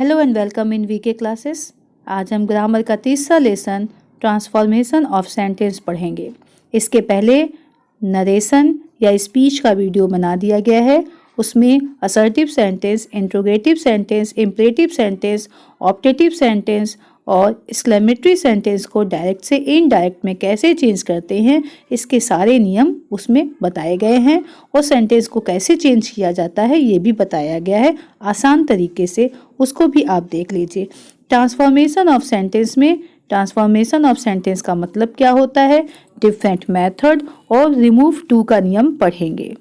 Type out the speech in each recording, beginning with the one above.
Hello and welcome in VK classes. आज हम grammar का तीसरा लेसन ट्रांसफॉर्मेशन ऑफ सेंटेंस पढ़ेंगे। इसके पहले नरेशन या स्पीच का वीडियो बना दिया गया है। उसमें assertive sentence, interrogative sentence, imperative sentence, optative sentence और एक्सक्लेमेटरी सेंटेंस को डायरेक्ट से इनडायरेक्ट में कैसे चेंज करते हैं, इसके सारे नियम उसमें बताए गए हैं और सेंटेंस को कैसे चेंज किया जाता है ये भी बताया गया है आसान तरीके से। उसको भी आप देख लीजिए। ट्रांसफॉर्मेशन ऑफ सेंटेंस में ट्रांसफॉर्मेशन ऑफ सेंटेंस का मतलब क्या होता है, डिफरेंट मेथड और रिमूव टू का नियम पढ़ेंगे।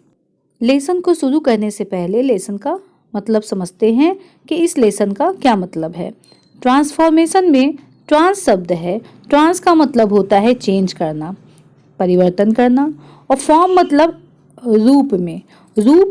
लेसन को शुरू करने से पहले लेसन का मतलब समझते हैं कि इस लेसन का क्या मतलब है। ट्रांसफॉर्मेशन में ट्रांस शब्द है। ट्रांस का मतलब होता है चेंज करना, परिवर्तन करना, और फॉर्म मतलब रूप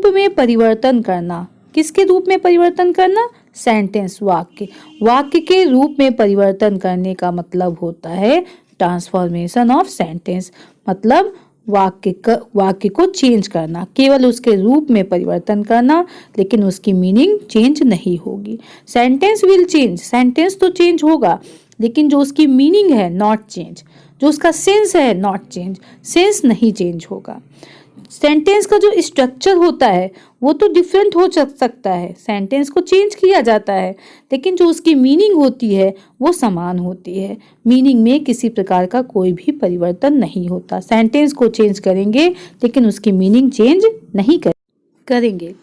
में परिवर्तन करना। किसके रूप में परिवर्तन करना? सेंटेंस, वाक्य के रूप में परिवर्तन करने का मतलब होता है ट्रांसफॉर्मेशन ऑफ सेंटेंस। मतलब वाक्य को चेंज करना, केवल उसके रूप में परिवर्तन करना, लेकिन उसकी मीनिंग चेंज नहीं होगी। सेंटेंस विल चेंज, सेंटेंस तो चेंज होगा, लेकिन जो उसकी मीनिंग है नॉट चेंज, जो उसका सेंस है नॉट चेंज, सेंस नहीं चेंज होगा। सेंटेंस का जो स्ट्रक्चर होता है वो तो डिफरेंट हो सकता है, सेंटेंस को चेंज किया जाता है, लेकिन जो उसकी मीनिंग होती है वो समान होती है। मीनिंग में किसी प्रकार का कोई भी परिवर्तन नहीं होता। सेंटेंस को चेंज करेंगे लेकिन उसकी मीनिंग चेंज नहीं करेंगे।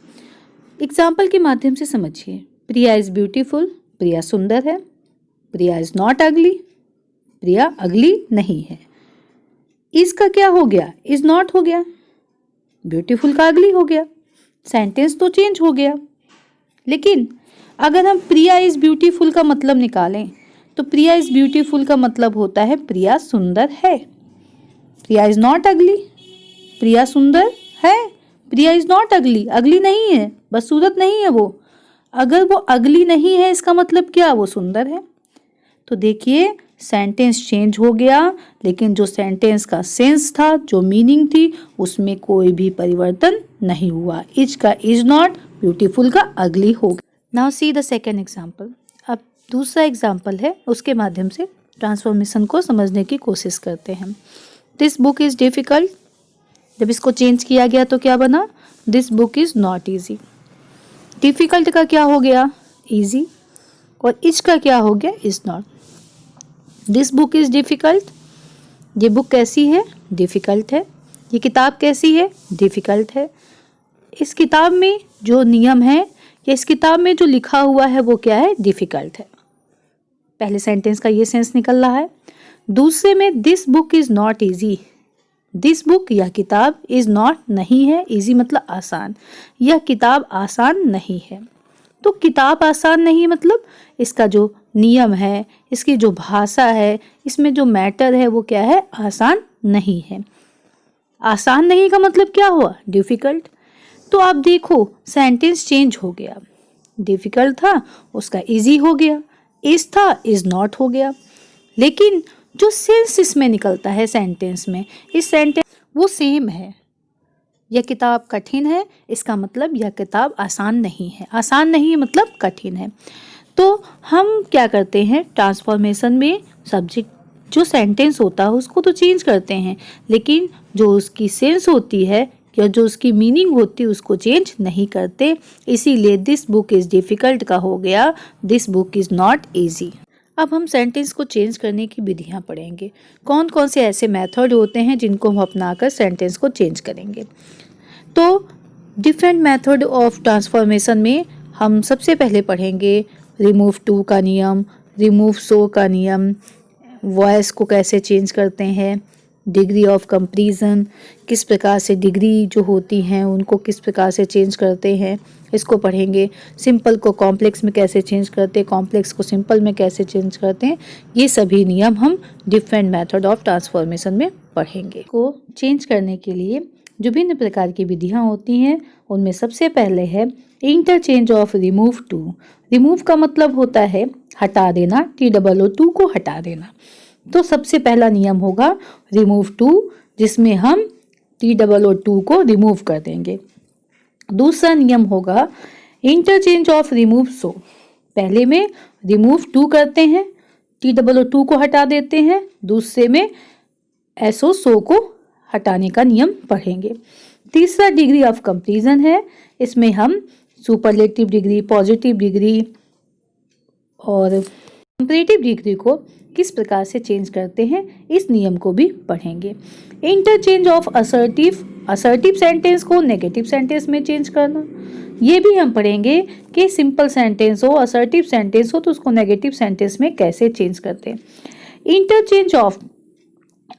एग्जाम्पल के माध्यम से समझिए। प्रिया इज ब्यूटीफुल, प्रिया सुंदर है। प्रिया इज नॉट अगली, प्रिया अगली नहीं है। इसका क्या हो गया? इज नॉट हो गया, ब्यूटीफुल का अगली हो गया, सेंटेंस तो चेंज हो गया। लेकिन अगर हम प्रिया इज ब्यूटीफुल का मतलब निकालें तो प्रिया इज ब्यूटीफुल का मतलब होता है प्रिया सुंदर है। प्रिया इज नॉट अगली, प्रिया सुंदर है, प्रिया इज नॉट अगली, अगली नहीं है, बदसूरत नहीं है वो। अगर वो अगली नहीं है इसका मतलब क्या? वो सुंदर है। तो देखिए सेंटेंस चेंज हो गया, लेकिन जो सेंटेंस का सेंस था, जो मीनिंग थी, उसमें कोई भी परिवर्तन नहीं हुआ। इज का इज नॉट, ब्यूटीफुल का अगली हो गया। Now see the second example. अब दूसरा एग्जाम्पल है, उसके माध्यम से ट्रांसफॉर्मेशन को समझने की कोशिश करते हैं। दिस बुक इज डिफिकल्ट, जब इसको चेंज किया गया तो क्या बना? This book is not easy. Difficult का क्या हो गया? ईजी। और इज का क्या हो गया? Is not. This book is difficult, ये बुक कैसी है? डिफिकल्ट है। ये किताब कैसी है? डिफिकल्ट है। इस किताब में जो नियम है या इस किताब में जो लिखा हुआ है वो क्या है? डिफिकल्ट है। पहले सेंटेंस का ये सेंस निकल रहा है। दूसरे में this book is not easy, this book यह किताब इज नॉट नहीं है, ईजी मतलब आसान, यह किताब आसान नहीं है। तो किताब आसान नहीं मतलब इसका जो नियम है, इसकी जो भाषा है, इसमें जो मैटर है वो क्या है? आसान नहीं है। आसान नहीं का मतलब क्या हुआ? डिफिकल्ट। तो आप देखो सेंटेंस चेंज हो गया। डिफिकल्ट था उसका इजी हो गया, इज था इज नॉट हो गया। लेकिन जो सेंस इसमें निकलता है सेंटेंस में, इस सेंटेंस वो सेम है। यह किताब कठिन है, इसका मतलब यह किताब आसान नहीं है। आसान नहीं मतलब कठिन है। तो हम क्या करते हैं ट्रांसफॉर्मेशन में? सब्जेक्ट जो सेंटेंस होता है उसको तो चेंज करते हैं, लेकिन जो उसकी सेंस होती है या जो उसकी मीनिंग होती है उसको चेंज नहीं करते। इसीलिए दिस बुक इज डिफिकल्ट का हो गया this book is not easy. अब हम सेंटेंस को चेंज करने की विधियां पढ़ेंगे। कौन कौन से ऐसे मेथड होते हैं जिनको हम अपनाकर सेंटेंस को चेंज करेंगे। तो डिफरेंट मेथड ऑफ ट्रांसफॉर्मेशन में हम सबसे पहले पढ़ेंगे रिमूव टू का नियम, रिमूव सो का नियम, वॉइस को कैसे चेंज करते हैं, डिग्री ऑफ कंपैरिजन, किस प्रकार से डिग्री जो होती हैं उनको किस प्रकार से चेंज करते हैं, इसको पढ़ेंगे। सिंपल को कॉम्प्लेक्स में कैसे चेंज करते हैं, कॉम्प्लेक्स को सिंपल में कैसे चेंज करते हैं, ये सभी नियम हम डिफरेंट मेथड ऑफ ट्रांसफॉर्मेशन में पढ़ेंगे। को चेंज करने के लिए जो भिन्न प्रकार की विधियां होती हैं उनमें सबसे पहले है interchange of remove too. Remove का मतलब होता है हटा देना, TOO को हटा देना। तो सबसे पहला नियम होगा रिमूव टू, जिसमें हम TOO को रिमूव कर देंगे। दूसरा नियम होगा इंटरचेंज ऑफ रिमूव सो। पहले में रिमूव टू करते हैं, TOO को हटा देते हैं, दूसरे में SO को हटाने का नियम पढ़ेंगे। तीसरा डिग्री ऑफ कंपैरिजन है, इसमें हम सुपरलेटिव डिग्री, पॉजिटिव डिग्री और कंपैरेटिव डिग्री को किस प्रकार से चेंज करते हैं इस नियम को भी पढ़ेंगे। इंटरचेंज ऑफ असर्टिव सेंटेंस को नेगेटिव सेंटेंस में चेंज करना, ये भी हम पढ़ेंगे कि सिंपल सेंटेंस हो, असर्टिव सेंटेंस हो तो उसको नेगेटिव सेंटेंस में कैसे चेंज करते हैं। इंटरचेंज ऑफ,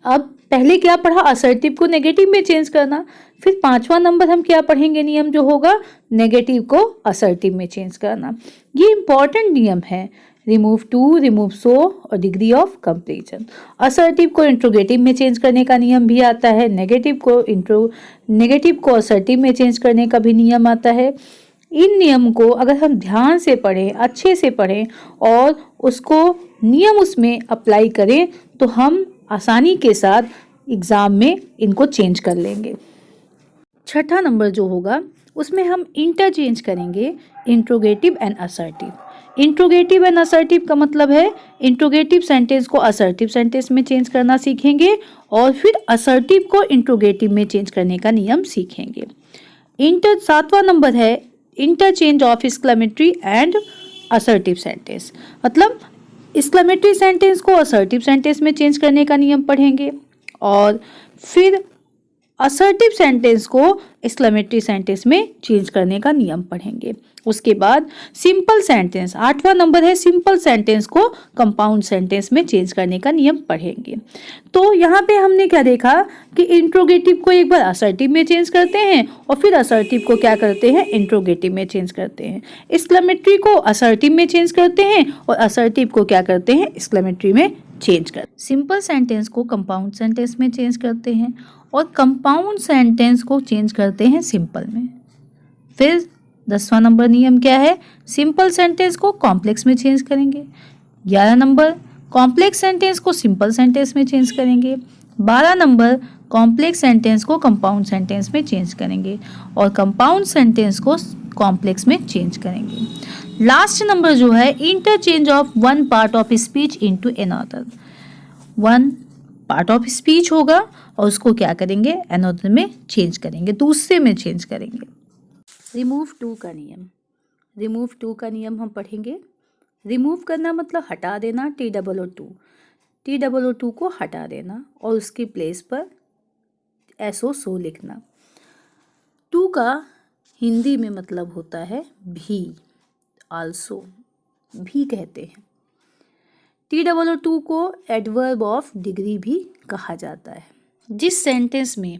अब पहले क्या पढ़ा, असर्टिव को नेगेटिव में चेंज करना, फिर 5वां नंबर हम क्या पढ़ेंगे, नियम जो होगा नेगेटिव को असर्टिव में चेंज करना। ये इंपॉर्टेंट नियम है, रिमूव टू, रिमूव सो और डिग्री ऑफ कंपैरिजन। असर्टिव को इंट्रोगेटिव में चेंज करने का नियम भी आता है, नेगेटिव को असर्टिव में चेंज करने का भी नियम आता है। इन नियम को अगर हम ध्यान से पढ़ें, अच्छे से पढ़ें और उसको नियम उसमें अप्लाई करें तो हम आसानी के साथ एग्ज़ाम में इनको चेंज कर लेंगे। छठा नंबर जो होगा उसमें हम इंटरचेंज करेंगे interrogative and assertive. Interrogative and assertive का मतलब है इंट्रोगेटिव सेंटेंस को असर्टिव सेंटेंस में चेंज करना सीखेंगे और फिर असर्टिव को इंट्रोगेटिव में चेंज करने का नियम सीखेंगे। 7वां नंबर है interchange of exclamatory and assertive sentence, मतलब एक्सक्लेमेटरी सेंटेंस को असर्टिव सेंटेंस में चेंज करने का नियम पढ़ेंगे और फिर असर्टिव सेंटेंस को एक्सक्लेमेटरी सेंटेंस में चेंज करने का नियम पढ़ेंगे। उसके बाद सिंपल सेंटेंस, 8वां नंबर है, सिंपल सेंटेंस को कंपाउंड सेंटेंस में चेंज करने का नियम पढ़ेंगे। तो यहाँ पे हमने क्या देखा कि इंट्रोगेटिव को एक बार असर्टिव में चेंज करते हैं और फिर असर्टिव को क्या करते हैं, इंट्रोगेटिव में चेंज करते हैं। एक्सक्लेमेटरी को असर्टिव में चेंज करते हैं और असर्टिव को क्या करते हैं, एक्सक्लेमेटरी में चेंज कर। सिंपल सेंटेंस को कंपाउंड सेंटेंस में चेंज करते हैं और कंपाउंड सेंटेंस को चेंज करते हैं सिंपल में। फिर 10वां नंबर नियम क्या है, सिंपल सेंटेंस को कॉम्प्लेक्स में चेंज करेंगे। 11 नंबर कॉम्प्लेक्स सेंटेंस को सिंपल सेंटेंस में चेंज करेंगे। 12 नंबर कॉम्प्लेक्स सेंटेंस को कंपाउंड सेंटेंस में चेंज करेंगे और कंपाउंड सेंटेंस को कॉम्प्लेक्स में चेंज करेंगे। लास्ट नंबर जो है interchange of one part of speech into another. One part of speech होगा और उसको क्या करेंगे, अनदर में चेंज करेंगे, दूसरे में चेंज करेंगे। रिमूव टू का नियम, रिमूव टू का नियम हम पढ़ेंगे। रिमूव करना मतलब हटा देना, TOO को हटा देना और उसकी प्लेस पर SO लिखना। टू का हिंदी में मतलब होता है भी, आल्सो भी कहते हैं। TOO को एडवर्ब ऑफ डिग्री भी कहा जाता है। जिस सेंटेंस में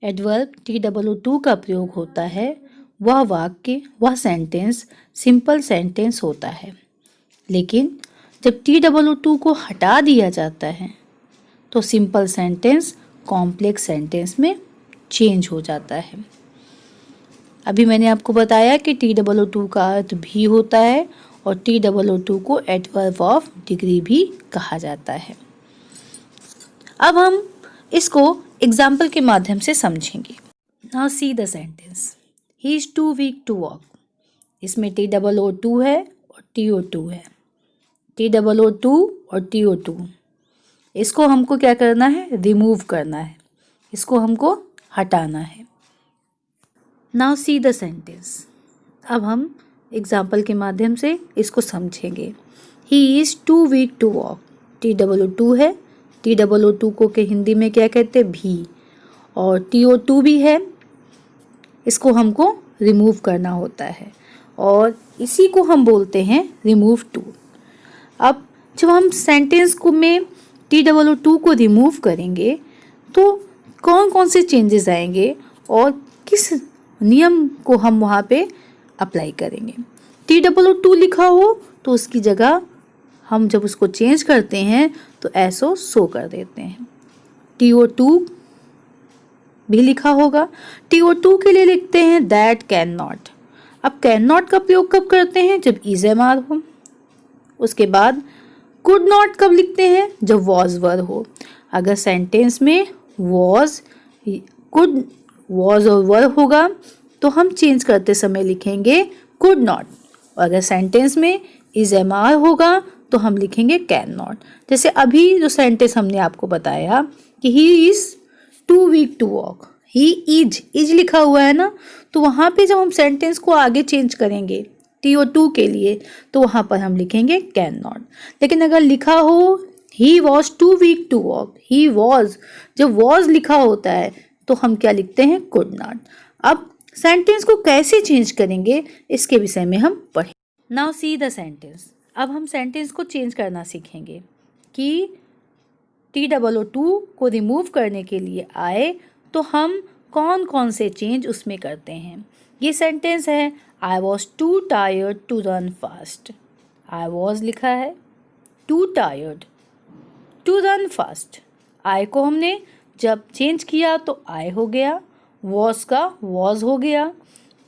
एडवर्ब TOO का प्रयोग होता है वह वाक्य, वह सेंटेंस सिंपल सेंटेंस होता है, लेकिन जब TOO को हटा दिया जाता है तो सिंपल सेंटेंस कॉम्प्लेक्स सेंटेंस में चेंज हो जाता है। अभी मैंने आपको बताया कि TOO का अर्थ भी होता है और TOO को एडवर्ब ऑफ डिग्री भी कहा जाता है। अब हम इसको एग्जाम्पल के माध्यम से समझेंगे। Now see the sentence, he is too weak to walk. इसमें TOO है और TO2 है। TOO और TO2 इसको हमको क्या करना है, रिमूव करना है, इसको हमको हटाना है। नाउ सी द सेंटेंस, अब हम एग्जाम्पल के माध्यम से इसको समझेंगे। He is too weak to walk, TOO है, TOO को के हिंदी में क्या कहते हैं, भी, और TO2 भी है, इसको हमको रिमूव करना होता है और इसी को हम बोलते हैं रिमूव टू। अब जब हम सेंटेंस को में TOO को रिमूव करेंगे तो कौन कौन से चेंजेस आएंगे और किस नियम को हम वहाँ पे अप्लाई करेंगे। TOO लिखा हो तो उसकी जगह हम जब उसको चेंज करते हैं तो SO कर देते हैं। TO2 भी लिखा होगा, TO2 के लिए लिखते हैं दैट कैन नॉट। अब कैन नॉट का प्रयोग कब करते हैं, जब इज़-एम-आर हो। उसके बाद कुड नॉट कब लिखते हैं, जब वॉज वर हो। अगर सेंटेंस में वॉज, कुड, वॉज और वर होगा तो हम चेंज करते समय लिखेंगे कुड नॉट, और अगर सेंटेंस में इज एम आर होगा तो हम लिखेंगे कैन नॉट। जैसे अभी जो सेंटेंस हमने आपको बताया कि he is too weak to walk, he is लिखा हुआ है ना, तो वहाँ पे जब हम सेंटेंस को आगे चेंज करेंगे टी और टू के लिए तो वहाँ पर हम लिखेंगे कैन नॉट। लेकिन अगर लिखा हो he was too weak to walk, he was, जब वॉज लिखा होता है तो हम क्या लिखते हैं कुड नॉट। अब सेंटेंस को कैसे चेंज करेंगे इसके विषय में हम पढ़ें। Now see the sentence. अब हम सेंटेंस को चेंज करना सीखेंगे कि TOO को रिमूव करने के लिए आए तो हम कौन कौन से चेंज उसमें करते हैं। ये सेंटेंस है I was too tired to run fast. I was लिखा है, too tired to run fast. I को हमने जब चेंज किया तो आई हो गया, वॉज का वॉज हो गया।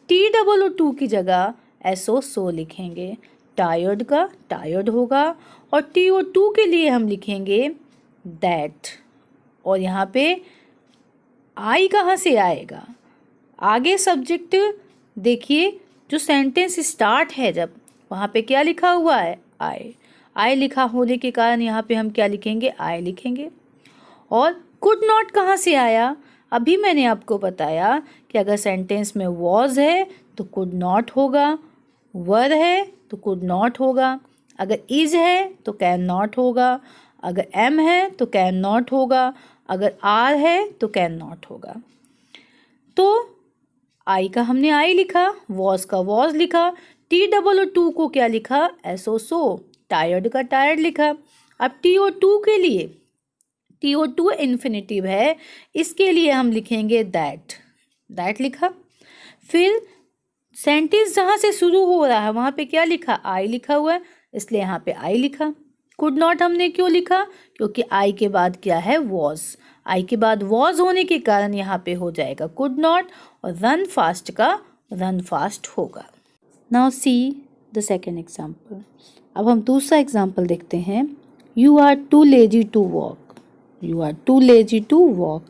TOO की जगह SO सो लिखेंगे, टायर्ड का टायर्ड होगा और TO2 के लिए हम लिखेंगे दैट। और यहाँ पे आई कहाँ से आएगा, आगे सब्जेक्ट देखिए जो सेंटेंस स्टार्ट है जब वहाँ पे क्या लिखा हुआ है आई लिखा होने के कारण यहाँ पे हम क्या लिखेंगे आई लिखेंगे। और कुड नॉट कहाँ से आया, अभी मैंने आपको बताया कि अगर सेंटेंस में वॉज है तो कुड नॉट होगा, वर है तो कुड नॉट होगा, अगर इज है तो कैन नॉट होगा, अगर एम है तो कैन नॉट होगा, अगर आर है तो कैन नॉट होगा। तो आई का हमने आई लिखा, वॉज का वॉज लिखा, TOO को क्या लिखा SO सो, टायर्ड का टायर्ड लिखा। अब TO2 के लिए, TO2 इन्फिनेटिव है, इसके लिए हम लिखेंगे दैट लिखा। फिर सेंटेंस जहाँ से शुरू हो रहा है वहाँ पे क्या लिखा आई लिखा हुआ है, इसलिए यहाँ पे आई लिखा। कुड नॉट हमने क्यों लिखा, क्योंकि आई के बाद क्या है वॉज, आई के बाद वॉज होने के कारण यहाँ पे हो जाएगा कुड नॉट और रन फास्ट का रन फास्ट होगा। Now see the second example. अब हम दूसरा एग्जाम्पल देखते हैं। You are too lazy to walk, you are too lazy to walk.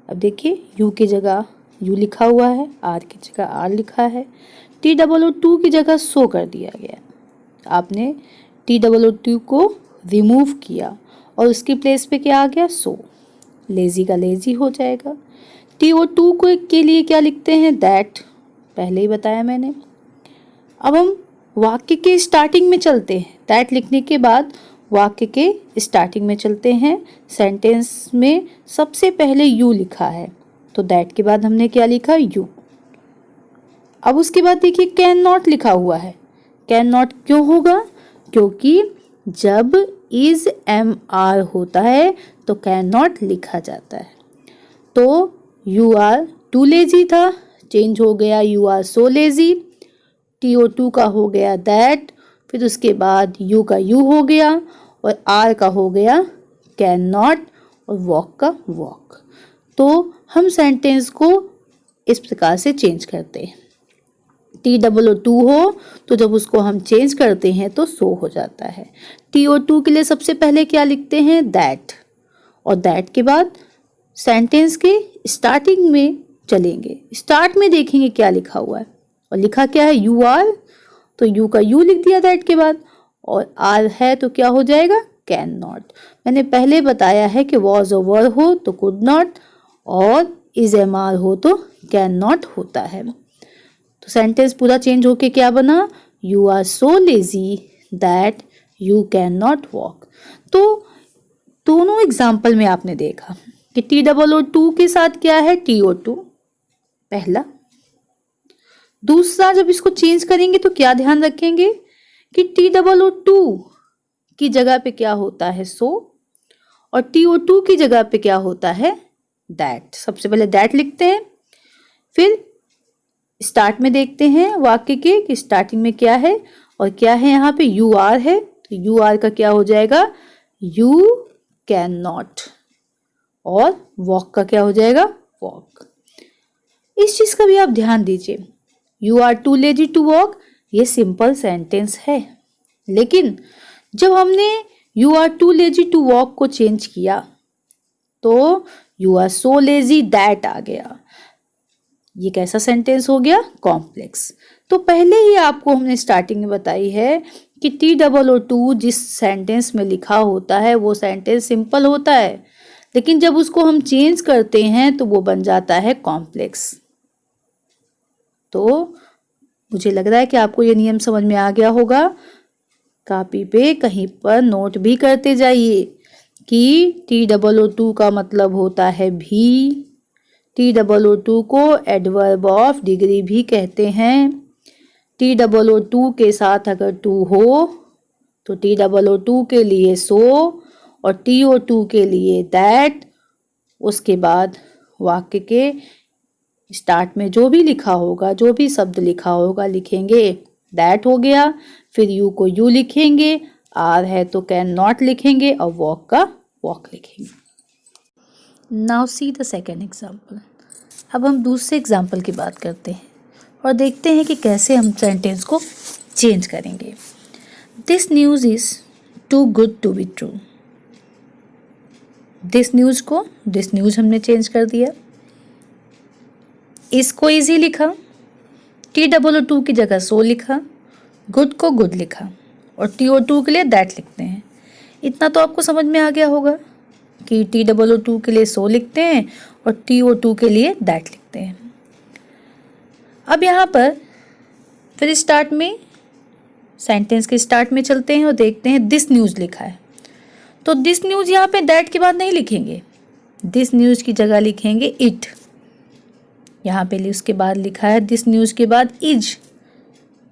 अब देखिए यू की जगह यू लिखा हुआ है, आर की जगह आर लिखा है, TOO की जगह सो कर दिया गया। आपने TOO को रिमूव किया और उसकी प्लेस पे क्या आ गया सो, लेजी का लेजी हो जाएगा। TO2 को के लिए क्या लिखते हैं दैट, पहले ही बताया मैंने। अब हम वाक्य के स्टार्टिंग में चलते हैं, दैट लिखने के बाद वाक्य के स्टार्टिंग में चलते हैं। सेंटेंस में सबसे पहले यू लिखा है तो दैट के बाद हमने क्या लिखा यू। अब उसके बाद देखिए कैन नॉट लिखा हुआ है, कैन नॉट क्यों होगा, क्योंकि जब इज एम आर होता है तो कैन नॉट लिखा जाता है। तो यू आर टू लेजी था, चेंज हो गया you are so lazy, TO2 का हो गया दैट, फिर उसके बाद यू का यू हो गया और आर का हो गया कैन नॉट और वॉक का वॉक। तो हम सेंटेंस को इस प्रकार से चेंज करते हैं। TOO हो तो जब उसको हम चेंज करते हैं तो सो हो जाता है। TO2 के लिए सबसे पहले क्या लिखते हैं दैट, और दैट के बाद सेंटेंस के स्टार्टिंग में चलेंगे, स्टार्ट में देखेंगे क्या लिखा हुआ है, और लिखा क्या है यू आर, तो यू का यू लिख दिया दैट के बाद, और आर है तो क्या हो जाएगा कैन नॉट। मैंने पहले बताया है कि वॉज और वर हो तो कुड नॉट और इज एम आर हो तो कैन नॉट होता है। तो सेंटेंस पूरा चेंज होके क्या बना, you are so lazy that you can not walk. तो दोनों एग्जाम्पल में आपने देखा कि TOO के साथ क्या है TO2 पहला। दूसरा जब इसको चेंज करेंगे तो क्या ध्यान रखेंगे कि TOO की जगह पे क्या होता है सो और TO2 की जगह पे क्या होता है दैट। सबसे पहले दैट लिखते हैं, फिर स्टार्ट में देखते हैं वाक्य के कि स्टार्टिंग में क्या है, और क्या है यहाँ पे यू आर है तो यू आर का क्या हो जाएगा यू कैन नॉट, और वॉक का क्या हो जाएगा वॉक। इस चीज का भी आप ध्यान दीजिए, you are too lazy to walk ये सिंपल सेंटेंस है, लेकिन जब हमने you are too lazy to walk को चेंज किया तो you are so lazy that आ गया। ये कैसा सेंटेंस हो गया कॉम्प्लेक्स। तो पहले ही आपको हमने स्टार्टिंग में बताई है कि TOO जिस सेंटेंस में लिखा होता है वो सेंटेंस सिंपल होता है, लेकिन जब उसको हम चेंज करते हैं तो वो बन जाता है कॉम्प्लेक्स। तो मुझे लग रहा है कि आपको ये नियम समझ में आ गया होगा। कॉपी पे कहीं पर नोट भी करते जाइए कि TOO का मतलब होता है भी। TOO को एडवर्ब ऑफ डिग्री भी कहते हैं। TOO के साथ अगर टू हो तो TOO के लिए सो और TOO के लिए दैट। उसके बाद वाक्य के स्टार्ट में जो भी लिखा होगा, जो भी शब्द लिखा होगा लिखेंगे दैट हो गया, फिर यू को यू लिखेंगे, आर है तो कैन नॉट लिखेंगे और वॉक का वॉक लिखेंगे। Now see the second example. अब हम दूसरे एग्जाम्पल की बात करते हैं और देखते हैं कि कैसे हम सेंटेंस को चेंज करेंगे। This news is too good to be true. This news को दिस न्यूज़ हमने चेंज कर दिया। इसको इजी लिखा, TOO की जगह सो लिखा, गुड को गुड लिखा और TOO के लिए दैट लिखते हैं। इतना तो आपको समझ में आ गया होगा कि TOO के लिए सो लिखते हैं और TOO के लिए दैट लिखते हैं। अब यहाँ पर फिर स्टार्ट में सेंटेंस के स्टार्ट में चलते हैं और देखते हैं दिस न्यूज़ लिखा है, तो दिस न्यूज़ यहाँ पे दैट के बाद नहीं लिखेंगे, दिस न्यूज़ की जगह लिखेंगे इट। यहाँ पे उसके बाद लिखा है दिस न्यूज़ के बाद इज,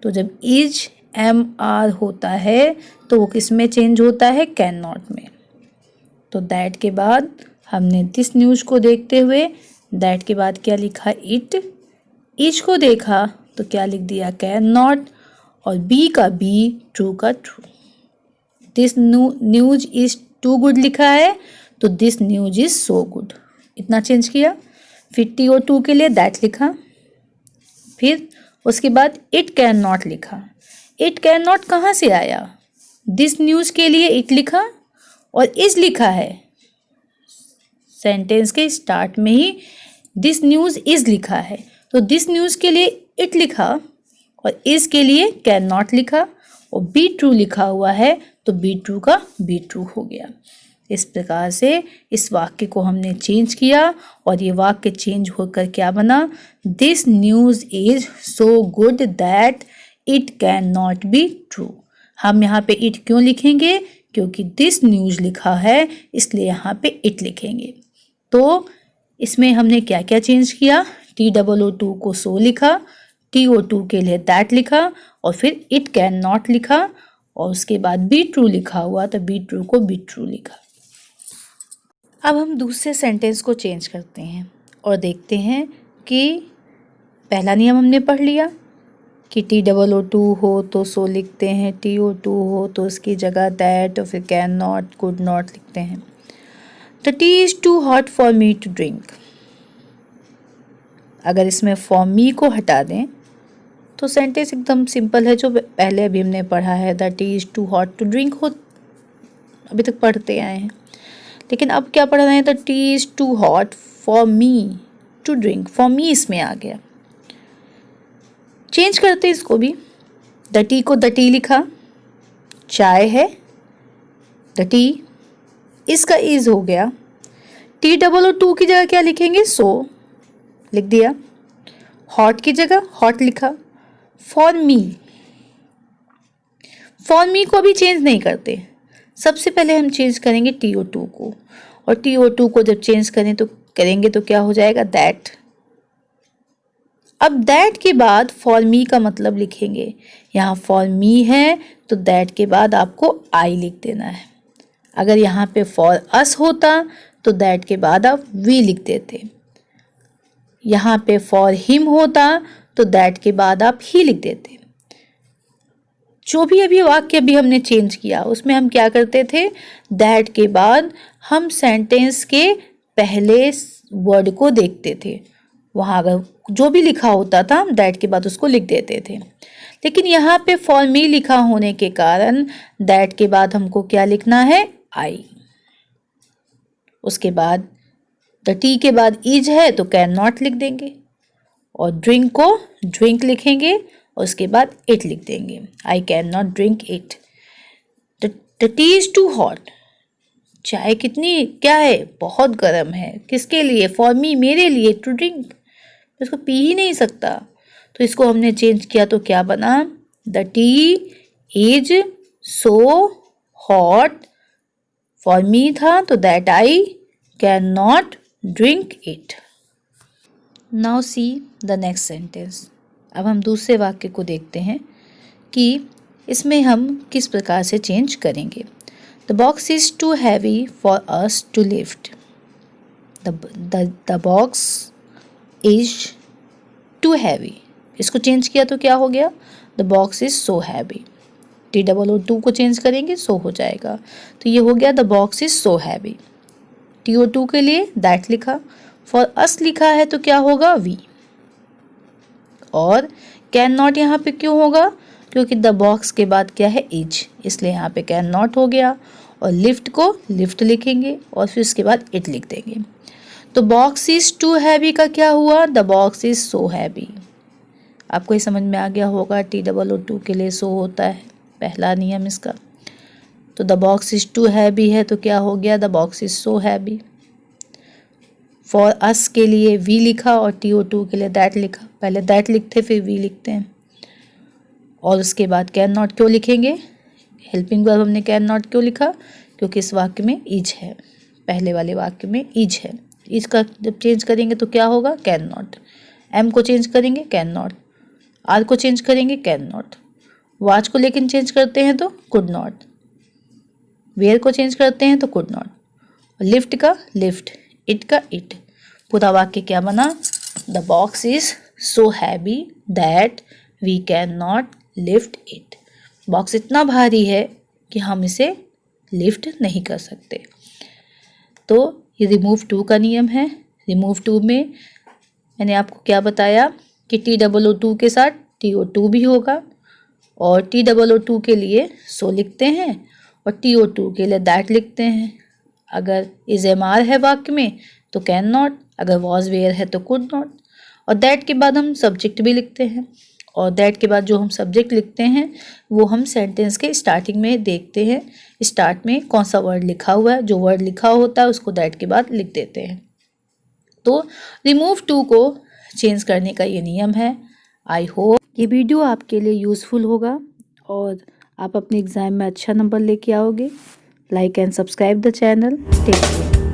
तो जब इज MR होता है तो वो किस में चेंज होता है, कैन नॉट में। तो दैट के बाद हमने दिस न्यूज़ को देखते हुए दैट के बाद क्या लिखा, इट। इज को देखा तो क्या लिख दिया, कैन नॉट, और बी का बी, ट्रू का true. This news is too good लिखा है तो this news is so good, इतना चेंज किया। फिर TOO के लिए दैट लिखा, फिर उसके बाद इट कैन नॉट लिखा। इट कैन नॉट कहाँ से आया, दिस न्यूज़ के लिए इट लिखा और इज लिखा है, सेंटेंस के स्टार्ट में ही दिस न्यूज़ इज लिखा है, तो दिस न्यूज़ के लिए इट लिखा और इज के लिए कैन नॉट लिखा और बी ट्रू लिखा हुआ है तो बी ट्रू का बी ट्रू हो गया। इस प्रकार से इस वाक्य को हमने चेंज किया और ये वाक्य चेंज होकर क्या बना, this news is so good that it can not be true. हम यहाँ पे इट क्यों लिखेंगे, क्योंकि दिस न्यूज़ लिखा है इसलिए यहाँ पे इट लिखेंगे। तो इसमें हमने क्या क्या चेंज किया, TOO को सो लिखा, TOO के लिए दैट लिखा और फिर इट कैन नॉट लिखा और उसके बाद बी ट्रू लिखा हुआ तो बी ट्रू को बी ट्रू लिखा। अब हम दूसरे सेंटेंस को चेंज करते हैं और देखते हैं कि पहला नियम हमने पढ़ लिया कि TOO हो तो सो लिखते हैं, TOO हो तो उसकी जगह दैट और फिर कैन नॉट, कुड नॉट लिखते हैं। The tea is too hot for me to drink. अगर इसमें फॉर मी को हटा दें तो सेंटेंस एकदम सिंपल है, जो पहले अभी हमने पढ़ा है, the tea is too hot to drink हो अभी तक पढ़ते आए हैं। लेकिन अब क्या पढ़ रहे हैं, the tea is too hot for me to drink. For me इसमें आ गया, चेंज करते हैं इसको भी। द टी को द टी लिखा, चाय है द टी, इसका इज हो गया। TOO की जगह क्या लिखेंगे, सो लिख दिया। हॉट की जगह हॉट लिखा। फॉर मी, फॉर मी को अभी चेंज नहीं करते, सबसे पहले हम चेंज करेंगे TOO को, और TOO को जब चेंज करेंगे तो क्या हो जाएगा, दैट। अब दैट के बाद फॉर मी का मतलब लिखेंगे। यहाँ फॉर मी है तो दैट के बाद आपको आई लिख देना है। अगर यहाँ पे फॉर अस होता तो दैट के बाद आप वी लिख देते। यहाँ पे फॉर हिम होता तो दैट के बाद आप ही लिख देते। जो भी अभी वाक्य अभी हमने चेंज किया उसमें हम क्या करते थे, दैट के बाद हम सेंटेंस के पहले वर्ड को देखते थे, वहाँ अगर जो भी लिखा होता था हम दैट के बाद उसको लिख देते थे। लेकिन यहाँ पे फॉर मी लिखा होने के कारण दैट के बाद हमको क्या लिखना है, आई। उसके बाद द टी के बाद इज है तो कैन नॉट लिख देंगे और ड्रिंक को ड्रिंक लिखेंगे और उसके बाद इट लिख देंगे। I can not drink it. The tea is too hot. चाय कितनी क्या है, बहुत गर्म है। किसके लिए? फॉर मी, मेरे लिए। टू ड्रिंक, इसको पी ही नहीं सकता। तो इसको हमने चेंज किया तो क्या बना? The T is so hot. For मी था तो that I can not drink it. Now see the next sentence. अब हम दूसरे वाक्य को देखते हैं कि इसमें हम किस प्रकार से चेंज करेंगे। The box is too heavy for us to lift. The box is too heavy. इसको चेंज किया तो क्या हो गया? The box is so heavy. TOO को चेंज करेंगे, सो हो जाएगा। तो ये हो गया the box is so heavy. TO2 के लिए दैट लिखा, फॉर अस लिखा है तो क्या होगा? वी। और कैन नॉट यहाँ पे क्यों होगा? क्योंकि द बॉक्स के बाद क्या है? इज, इसलिए यहाँ पे कैन नॉट हो गया। और लिफ्ट को लिफ्ट लिखेंगे और फिर उसके बाद इट लिख देंगे। तो बॉक्स इज टू हैवी का क्या हुआ? The box is so heavy. आपको ये समझ में आ गया होगा TOO के लिए सो होता है, पहला नियम इसका। तो the box is too heavy है तो क्या हो गया? The box is so heavy. For us के लिए वी लिखा और TOO के लिए दैट लिखा। पहले दैट लिखते फिर वी लिखते हैं। और उसके बाद कैन नॉट क्यों लिखेंगे? हेल्पिंग वर्ब हमने कैन नॉट क्यों लिखा? क्योंकि इस वाक्य में इज है, पहले वाले वाक्य में इज है। इज का जब चेंज करेंगे तो क्या होगा? Can not. एम को चेंज करेंगे कैन नॉट। आर को चेंज करेंगे कैन नॉट। वॉच को लेकिन चेंज करते हैं तो कुड नॉट। वेयर को चेंज करते हैं तो कुड नॉट। लिफ्ट का लिफ्ट, इट का इट। पूरा वाक्य क्या बना? The box is so heavy that we can not lift it. Box इतना भारी है कि हम इसे लिफ्ट नहीं कर सकते। तो ये रिमूव टू का नियम है। रिमूव टू में मैंने आपको क्या बताया कि TOO के साथ TO2 भी होगा। और TOO के लिए सो लिखते हैं और TO2 के लिए दैट लिखते हैं। अगर इज MR है वाक्य में तो कैन नॉट, अगर वॉज वेयर है तो कुड नॉट। और दैट के बाद हम सब्जेक्ट भी लिखते हैं। और दैट के बाद जो हम सब्जेक्ट लिखते हैं वो हम सेंटेंस के स्टार्टिंग में देखते हैं। स्टार्ट में कौन सा वर्ड लिखा हुआ है, जो वर्ड लिखा होता है उसको दैट के बाद लिख देते हैं। तो रिमूव टू को चेंज करने का ये नियम है। आई होप ये वीडियो आपके लिए यूज़फुल होगा और आप अपने एग्ज़ाम में अच्छा नंबर लेके आओगे। Like and subscribe the channel. Take care.